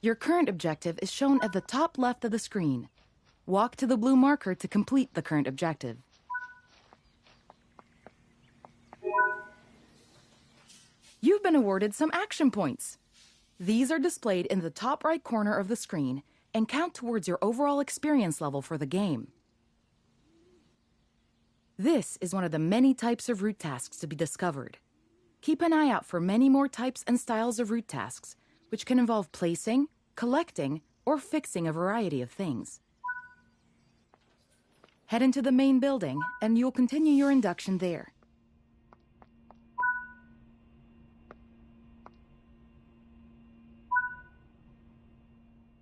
Your current objective is shown at the top left of the screen. Walk to the blue marker to complete the current objective. You've been awarded some action points. These are displayed in the top right corner of the screen and count towards your overall experience level for the game. This is one of the many types of route tasks to be discovered. Keep an eye out for many more types and styles of route tasks, which can involve placing, collecting, or fixing a variety of things. Head into the main building, and you'll continue your induction there.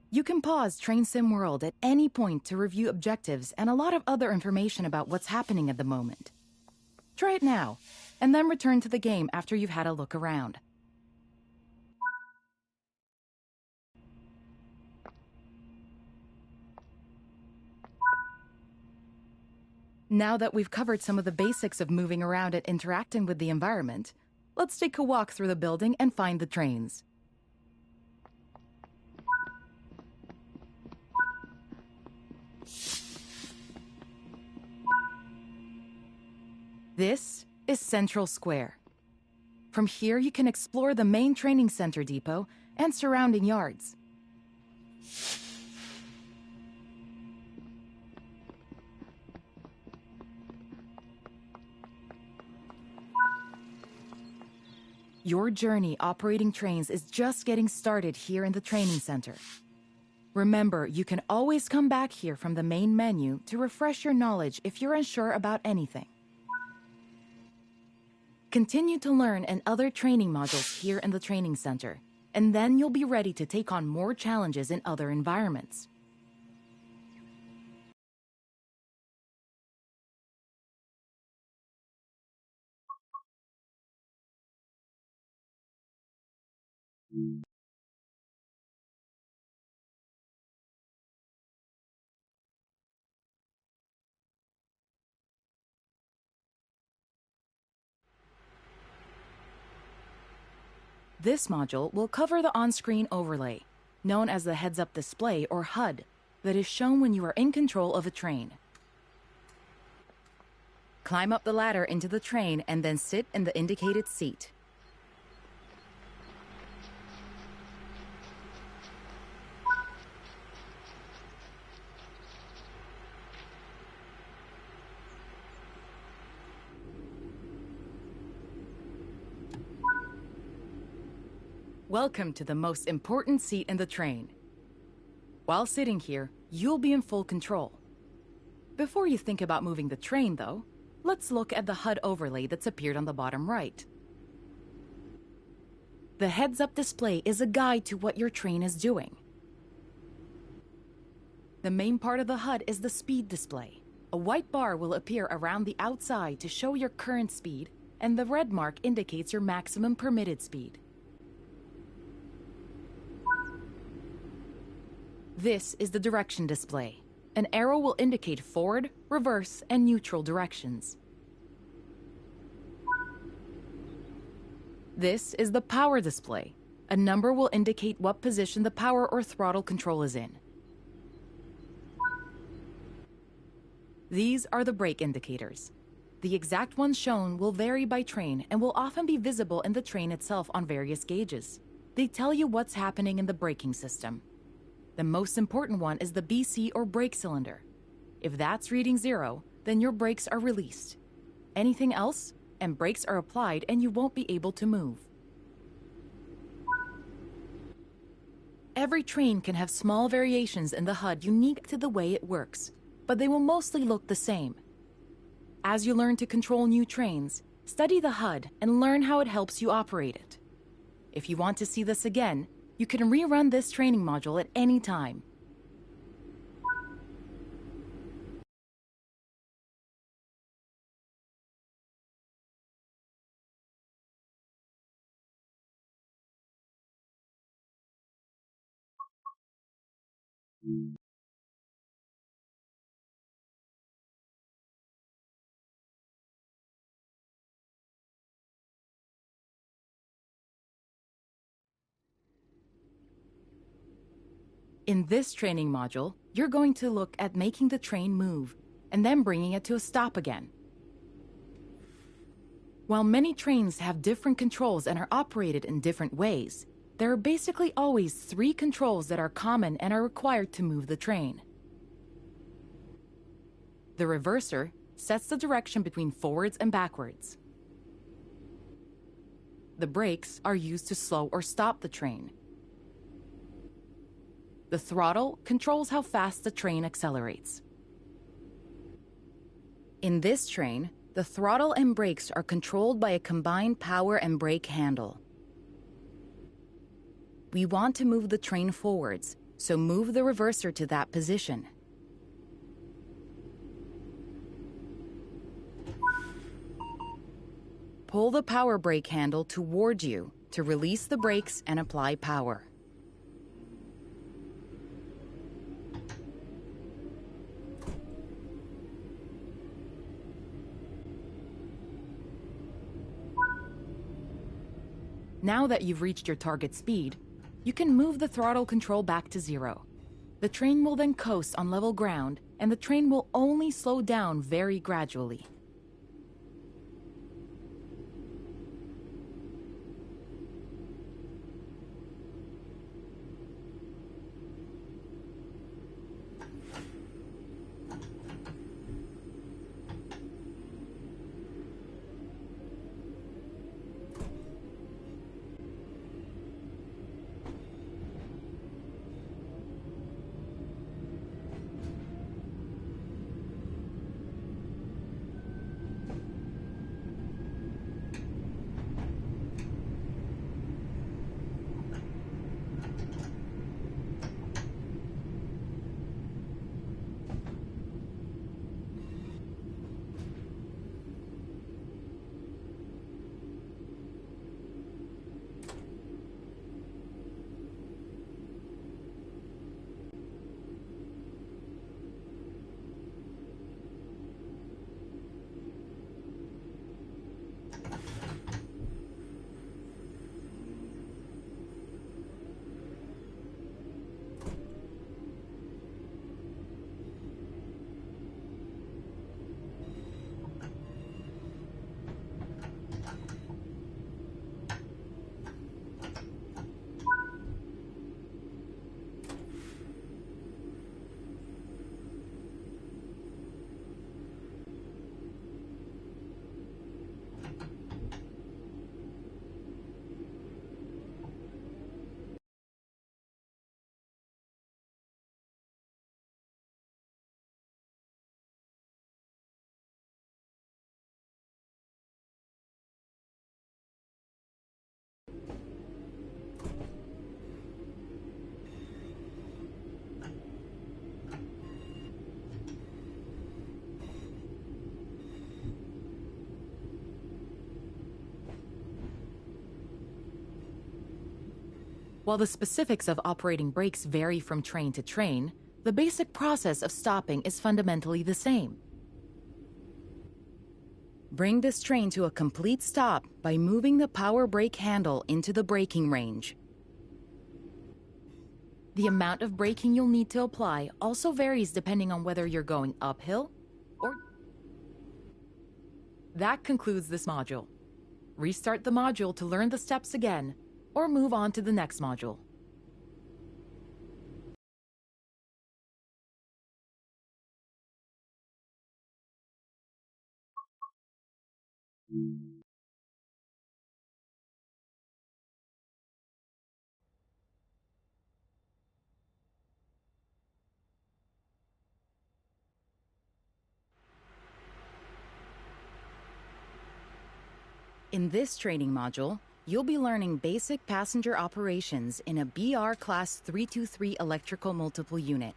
You can pause Train Sim World at any point to review objectives and a lot of other information about what's happening at the moment. Try it now, and then return to the game after you've had a look around. Now that we've covered some of the basics of moving around and interacting with the environment, let's take a walk through the building and find the trains. This is Central Square. From here, you can explore the main training center depot and surrounding yards. Your journey operating trains is just getting started here in the training center. Remember, you can always come back here from the main menu to refresh your knowledge if you're unsure about anything. Continue to learn and other training modules here in the training center, and then you'll be ready to take on more challenges in other environments. This module will cover the on-screen overlay, known as the heads-up display or HUD, that is shown when you are in control of a train. Climb up the ladder into the train and then sit in the indicated seat. Welcome to the most important seat in the train. While sitting here, you'll be in full control. Before you think about moving the train, though, let's look at the HUD overlay that's appeared on the bottom right. The heads-up display is a guide to what your train is doing. The main part of the HUD is the speed display. A white bar will appear around the outside to show your current speed, and the red mark indicates your maximum permitted speed. This is the direction display. An arrow will indicate forward, reverse, and neutral directions. This is the power display. A number will indicate what position the power or throttle control is in. These are the brake indicators. The exact ones shown will vary by train and will often be visible in the train itself on various gauges. They tell you what's happening in the braking system. The most important one is the BC or brake cylinder. If that's reading 0, then your brakes are released. Anything else, and brakes are applied and you won't be able to move. Every train can have small variations in the HUD unique to the way it works, but they will mostly look the same. As you learn to control new trains, study the HUD and learn how it helps you operate it. If you want to see this again, you can rerun this training module at any time. In this training module, you're going to look at making the train move and then bringing it to a stop again. While many trains have different controls and are operated in different ways, there are basically always 3 controls that are common and are required to move the train. The reverser sets the direction between forwards and backwards. The brakes are used to slow or stop the train. The throttle controls how fast the train accelerates. In this train, the throttle and brakes are controlled by a combined power and brake handle. We want to move the train forwards, so move the reverser to that position. Pull the power brake handle toward you to release the brakes and apply power. Now that you've reached your target speed, you can move the throttle control back to 0. The train will then coast on level ground, and the train will only slow down very gradually. While the specifics of operating brakes vary from train to train, the basic process of stopping is fundamentally the same. Bring this train to a complete stop by moving the power brake handle into the braking range. The amount of braking you'll need to apply also varies depending on whether you're going uphill or... That concludes this module. Restart the module to learn the steps again, or move on to the next module. In this training module, you'll be learning basic passenger operations in a BR Class 323 electrical multiple unit.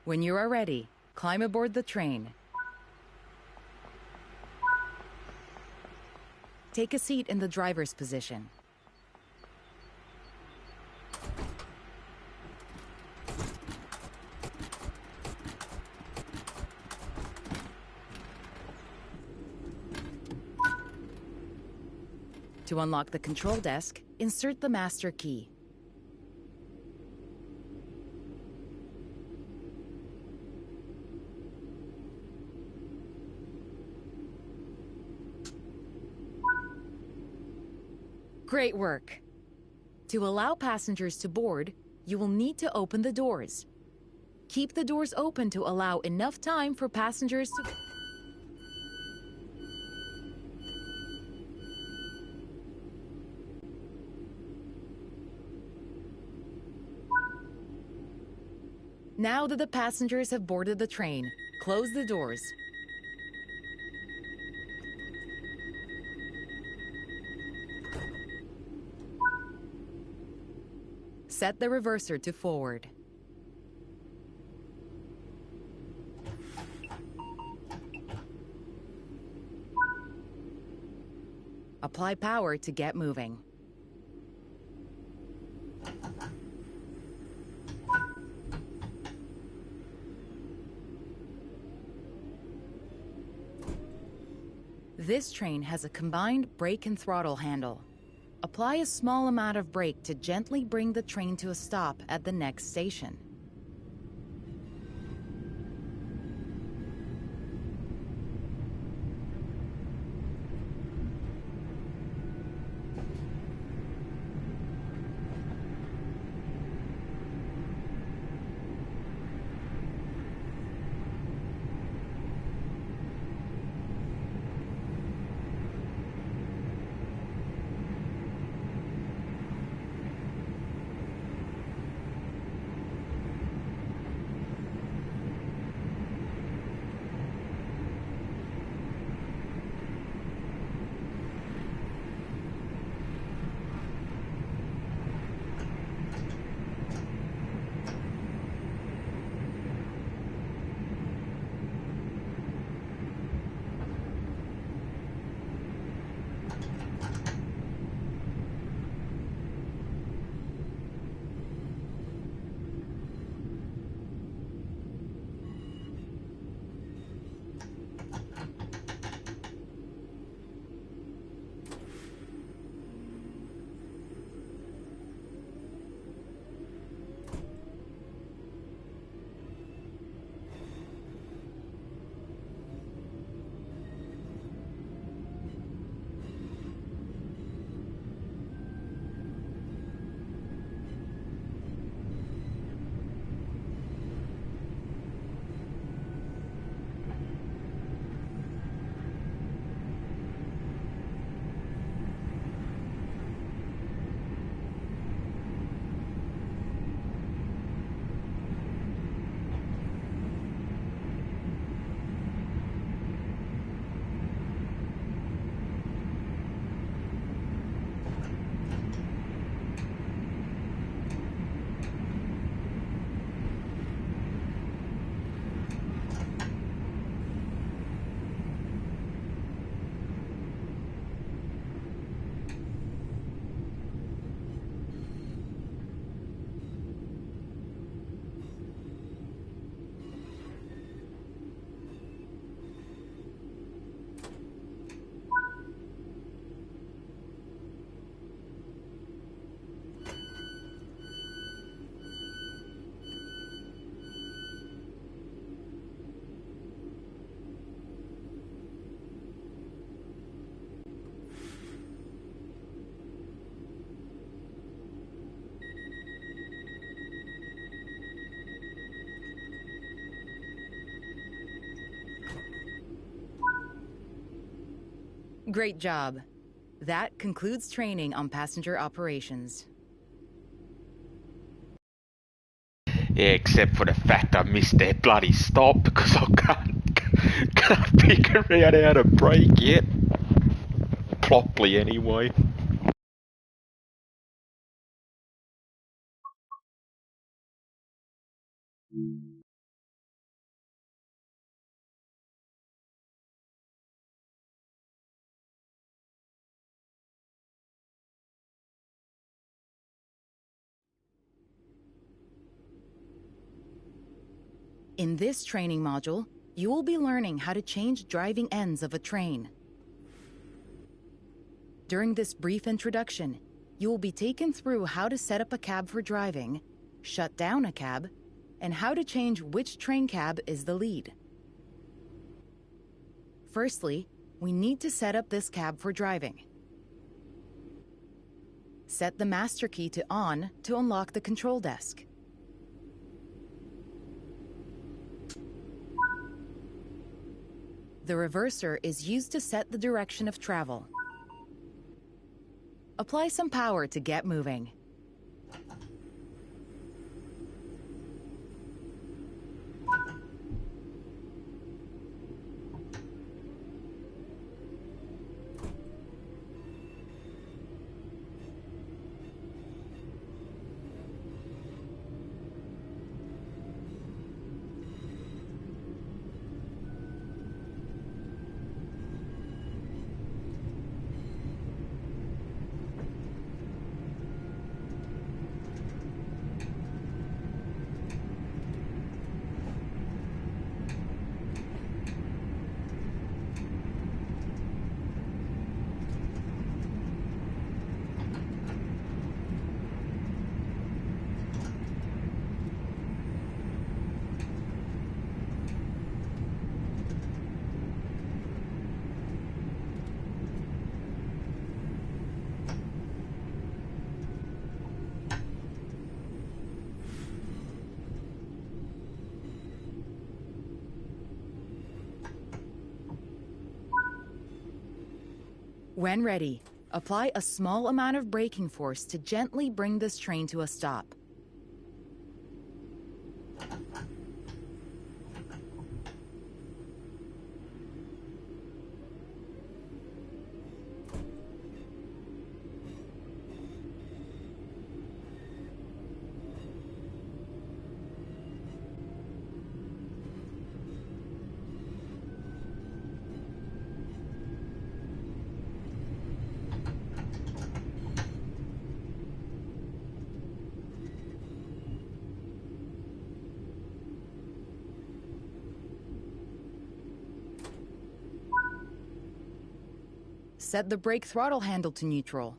When you are ready, climb aboard the train. Take a seat in the driver's position. To unlock the control desk, insert the master key. Great work. To allow passengers to board, you will need to open the doors. Keep the doors open to allow enough time for passengers to... Now that the passengers have boarded the train, close the doors. Set the reverser to forward. Apply power to get moving. This train has a combined brake and throttle handle. Apply a small amount of brake to gently bring the train to a stop at the next station. Great job. That concludes training on passenger operations. Except for the fact I missed that bloody stop because I can't figure out how to brake yet. Properly anyway. In this training module, you will be learning how to change driving ends of a train. During this brief introduction, you will be taken through how to set up a cab for driving, shut down a cab, and how to change which train cab is the lead. Firstly, we need to set up this cab for driving. Set the master key to on to unlock the control desk. The reverser is used to set the direction of travel. Apply some power to get moving. When ready, apply a small amount of braking force to gently bring this train to a stop. Set the brake throttle handle to neutral.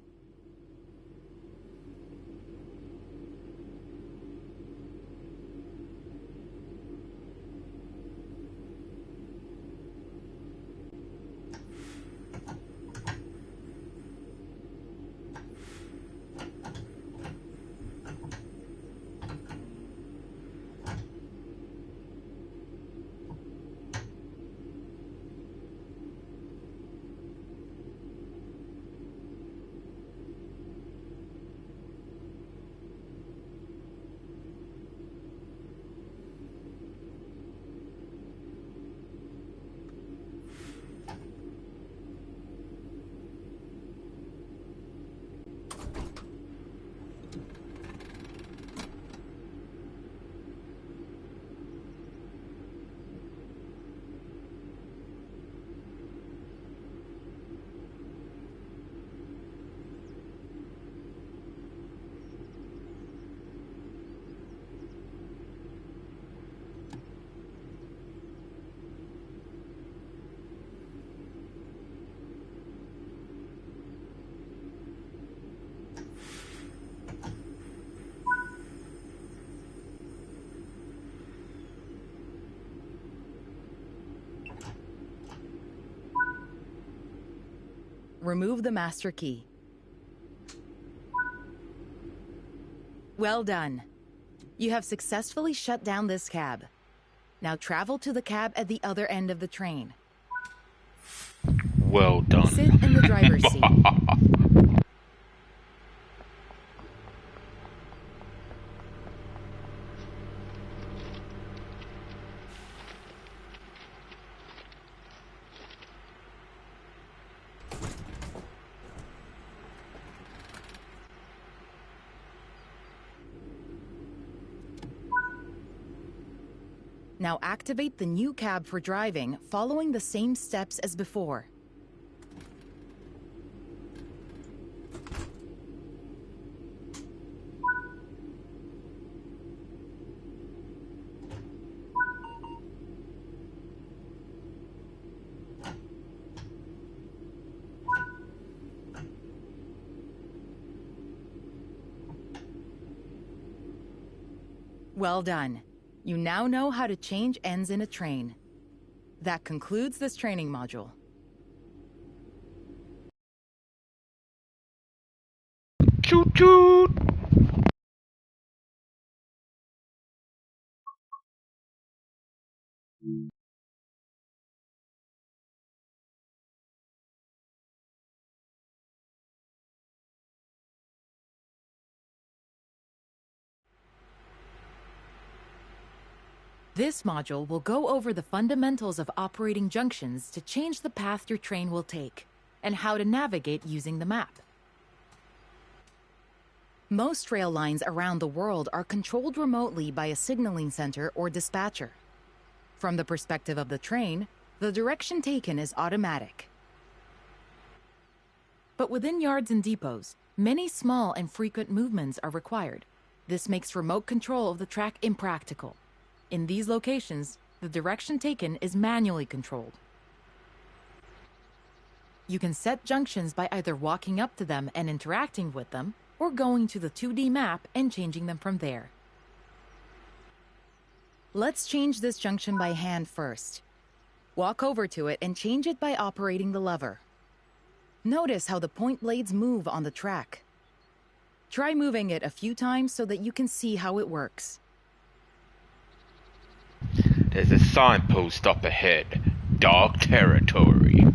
Remove the master key. Well done. You have successfully shut down this cab. Now travel to the cab at the other end of the train. Well done. Sit in the driver's seat. Now activate the new cab for driving, following the same steps as before. Well done. You now know how to change ends in a train. That concludes this training module. Choo choo! This module will go over the fundamentals of operating junctions to change the path your train will take, and how to navigate using the map. Most rail lines around the world are controlled remotely by a signaling center or dispatcher. From the perspective of the train, the direction taken is automatic. But within yards and depots, many small and frequent movements are required. This makes remote control of the track impractical. In these locations, the direction taken is manually controlled. You can set junctions by either walking up to them and interacting with them, or going to the 2D map and changing them from there. Let's change this junction by hand first. Walk over to it and change it by operating the lever. Notice how the point blades move on the track. Try moving it a few times so that you can see how it works. There's a signpost up ahead. Dark territory.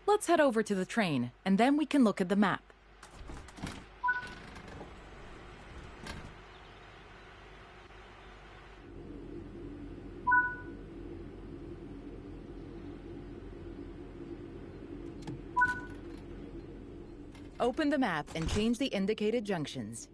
Let's head over to the train, and then we can look at the map. Open the map and change the indicated junctions.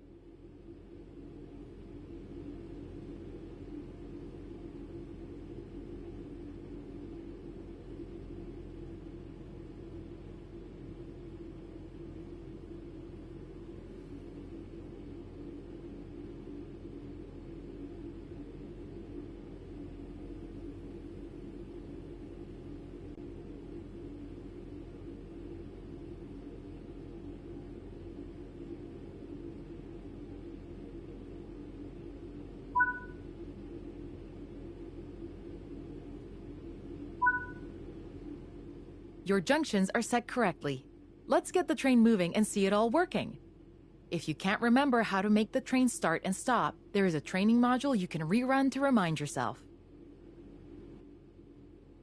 Your junctions are set correctly. Let's get the train moving and see it all working. If you can't remember how to make the train start and stop, there is a training module you can rerun to remind yourself.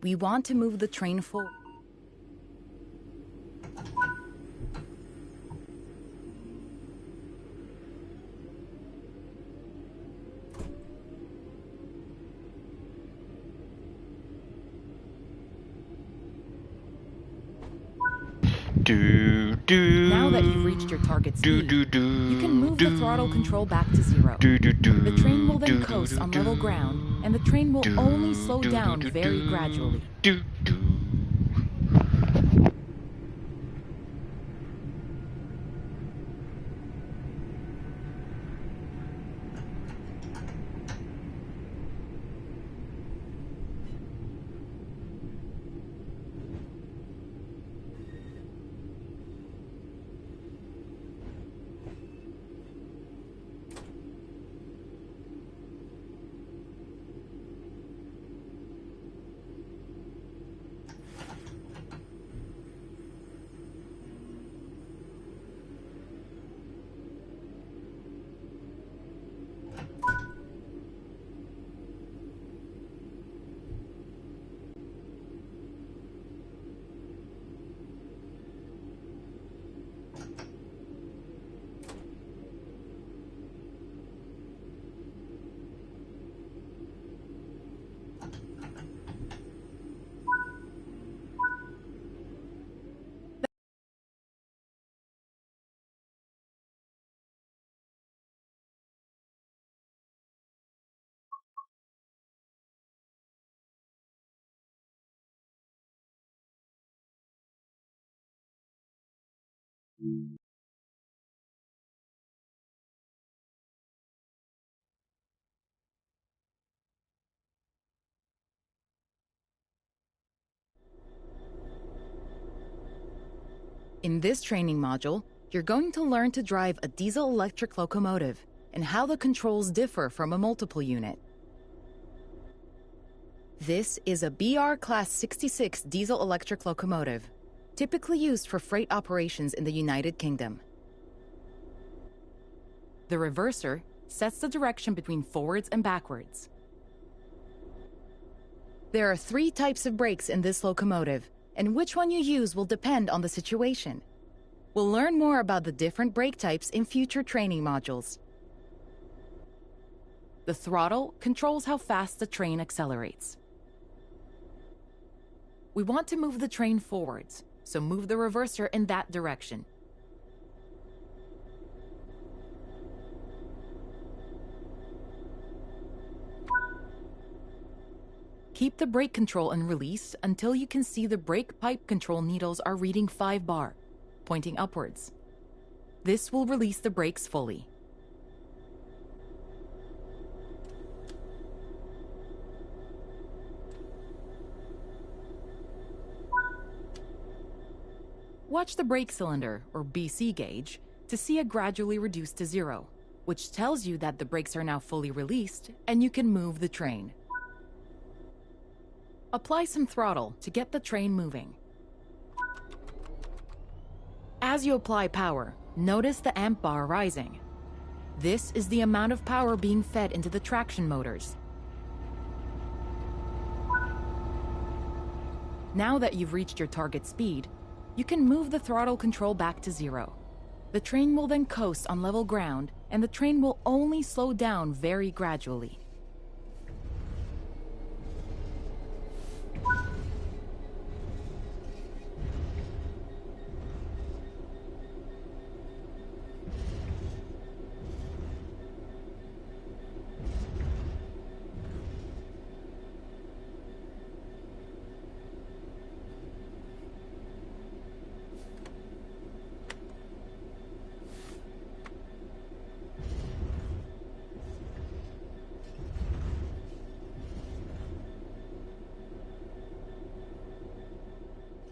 We want to move the train forward. Now that you've reached your target speed, you can move the throttle control back to 0. The train will then coast on level ground, and the train will only slow down very gradually. In this training module, you're going to learn to drive a diesel-electric locomotive and how the controls differ from a multiple unit. This is a BR Class 66 diesel-electric locomotive, typically used for freight operations in the United Kingdom. The reverser sets the direction between forwards and backwards. There are 3 types of brakes in this locomotive, and which one you use will depend on the situation. We'll learn more about the different brake types in future training modules. The throttle controls how fast the train accelerates. We want to move the train forwards, so move the reverser in that direction. Keep the brake control and release until you can see the brake pipe control needles are reading 5 bar, pointing upwards. This will release the brakes fully. Watch the brake cylinder, or BC gauge, to see it gradually reduce to 0, which tells you that the brakes are now fully released and you can move the train. Apply some throttle to get the train moving. As you apply power, notice the amp bar rising. This is the amount of power being fed into the traction motors. Now that you've reached your target speed, you can move the throttle control back to 0. The train will then coast on level ground, and the train will only slow down very gradually.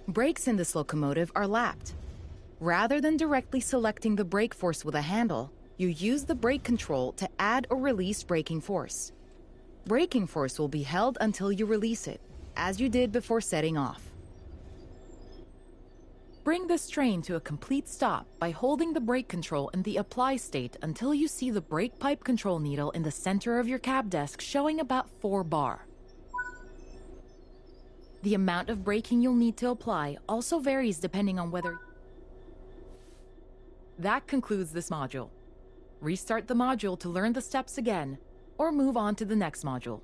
Brakes in this locomotive are lapped. Rather than directly selecting the brake force with a handle, you use the brake control to add or release braking force. Braking force will be held until you release it, as you did before setting off. Bring this train to a complete stop by holding the brake control in the apply state until you see the brake pipe control needle in the center of your cab desk showing about 4 bar. The amount of braking you'll need to apply also varies depending on whether... That concludes this module. Restart the module to learn the steps again, or move on to the next module.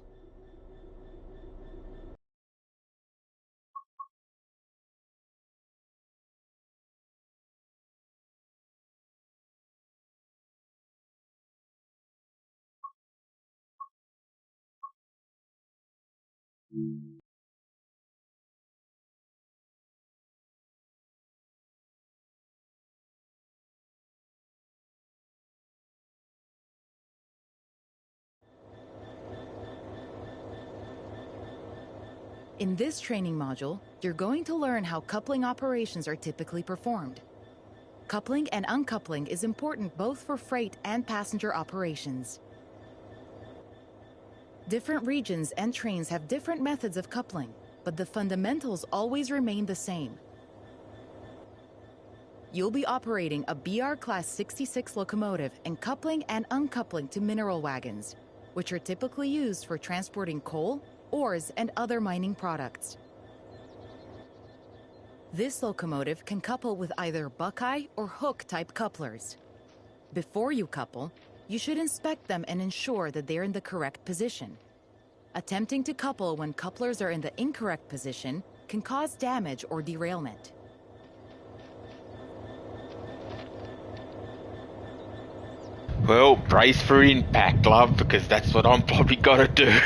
In this training module, you're going to learn how coupling operations are typically performed. Coupling and uncoupling is important both for freight and passenger operations. Different regions and trains have different methods of coupling, but the fundamentals always remain the same. You'll be operating a BR Class 66 locomotive and coupling and uncoupling to mineral wagons, which are typically used for transporting coal, ores, and other mining products. This locomotive can couple with either Buckeye or Hook type couplers. Before you couple, you should inspect them and ensure that they're in the correct position. Attempting to couple when couplers are in the incorrect position can cause damage or derailment. Well, brace for impact, love, because that's what I'm probably gonna do.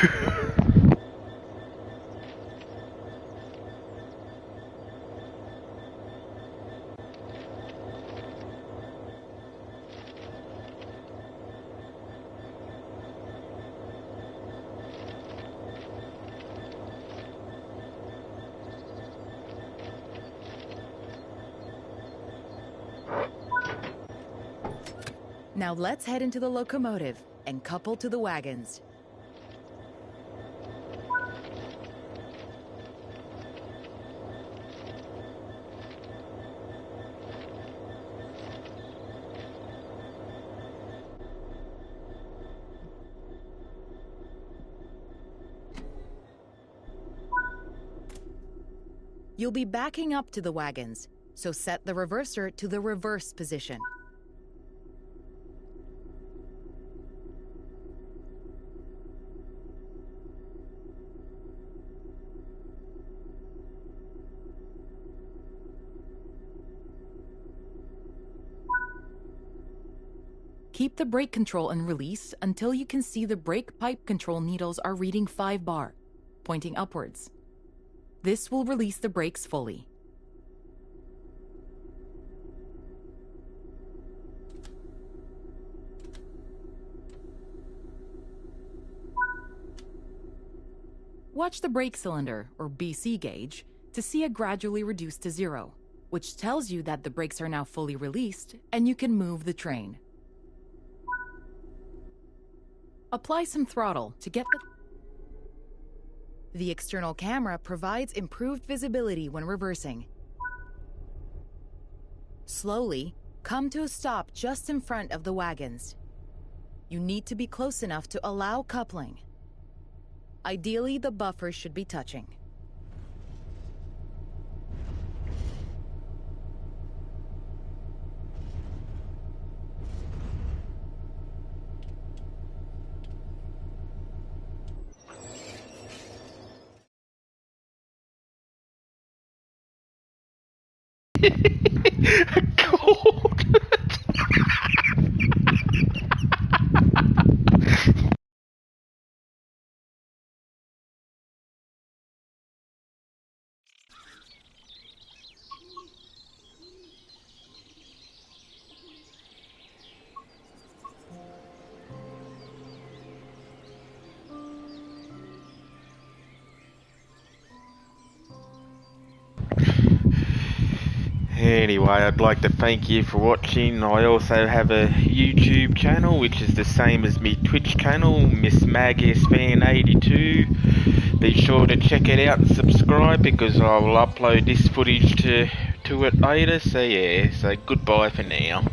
Now let's head into the locomotive and couple to the wagons. You'll be backing up to the wagons, so set the reverser to the reverse position. Keep the brake control and release until you can see the brake pipe control needles are reading 5 bar, pointing upwards. This will release the brakes fully. Watch the brake cylinder, or BC gauge, to see it gradually reduce to 0, which tells you that the brakes are now fully released and you can move the train. Apply some throttle to get the external camera provides improved visibility when reversing. Slowly, come to a stop just in front of the wagons. You need to be close enough to allow coupling. Ideally, the buffers should be touching. God. Anyway, I'd like to thank you for watching. I also have a YouTube channel, which is the same as my Twitch channel, Miss Magus Fan 82. Be sure to check it out and subscribe, because I will upload this footage to it later. So yeah, so goodbye for now.